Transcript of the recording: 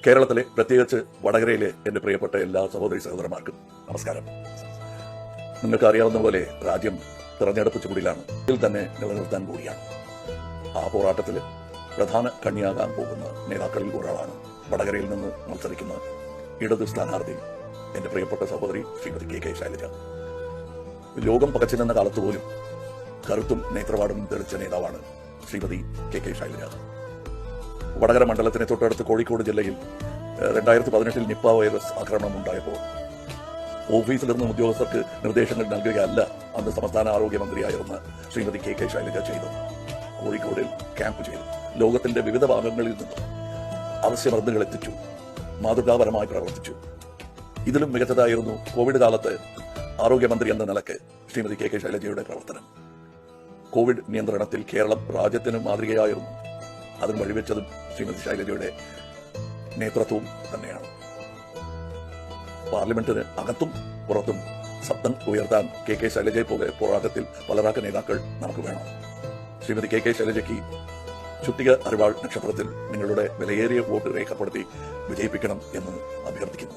കേരളത്തിലെ, പ്രത്യേകിച്ച് വടകരയിലെ എന്റെ പ്രിയപ്പെട്ട എല്ലാ സഹോദരി സഹോദരന്മാർക്കും നമസ്കാരം. നിങ്ങൾക്ക് അറിയാവുന്ന പോലെ രാജ്യം തെരഞ്ഞെടുപ്പ് ചൂടിലാണ്. ഇതിൽ തന്നെ നിലനിർത്താൻ കൂടിയാണ്. ആ പോരാട്ടത്തിൽ പ്രധാന കണ്ണിയാകാൻ പോകുന്ന നേതാക്കളിൽ ഒരാളാണ് വടകരയിൽ നിന്ന് മത്സരിക്കുന്ന ഇടത് സ്ഥാനാർത്ഥി എന്റെ പ്രിയപ്പെട്ട സഹോദരി ശ്രീമതി കെ ശൈലജ. ലോകം പകച്ചു നിന്ന കാലത്ത് പോലും കരുത്തും നേത്രപാടും തെളിച്ച നേതാവാണ് ശ്രീമതി കെ ശൈലജ. വടകര മണ്ഡലത്തിന് തൊട്ടടുത്ത് കോഴിക്കോട് ജില്ലയിൽ 2018 നിപ്പ വൈറസ് ആക്രമണം ഉണ്ടായപ്പോൾ ഓഫീസിലിരുന്ന ഉദ്യോഗസ്ഥർക്ക് നിർദ്ദേശങ്ങൾ നൽകുകയല്ല അന്ന് സംസ്ഥാന ആരോഗ്യമന്ത്രിയായിരുന്ന ശ്രീമതി കെ ശൈലജ ചെയ്തു. കോഴിക്കോടിൽ ക്യാമ്പ് ചെയ്തു. ലോകത്തിന്റെ വിവിധ ഭാഗങ്ങളിൽ നിന്നും അവശ്യ മരുന്നുകൾ എത്തിച്ചു. മാതൃകാപരമായി പ്രവർത്തിച്ചു. ഇതിലും മികച്ചതായിരുന്നു കോവിഡ് കാലത്ത് ആരോഗ്യമന്ത്രി എന്ന നിലക്ക് ശ്രീമതി കെ ശൈലജയുടെ പ്രവർത്തനം. കോവിഡ് നിയന്ത്രണത്തിൽ കേരളം രാജ്യത്തിന് മാതൃകയായിരുന്നു. അതിന് വഴിവെച്ചതും ശ്രീമതി ശൈലജയുടെ നേതൃത്വവും തന്നെയാണ്. പാർലമെന്റിന് അകത്തും പുറത്തും ശബ്ദം ഉയർത്താൻ കെ ശൈലജയെ പോലെ പോരാട്ടത്തിൽ പലരാക്ക നേതാക്കൾ നമുക്ക് വേണം. ശ്രീമതി കെ ശൈലജയ്ക്ക് ചുറ്റിക അരിവാൾ നക്ഷത്രത്തിൽ നിങ്ങളുടെ വിലയേറിയ വോട്ട് രേഖപ്പെടുത്തി വിജയിപ്പിക്കണം എന്ന് അഭ്യർത്ഥിക്കുന്നു.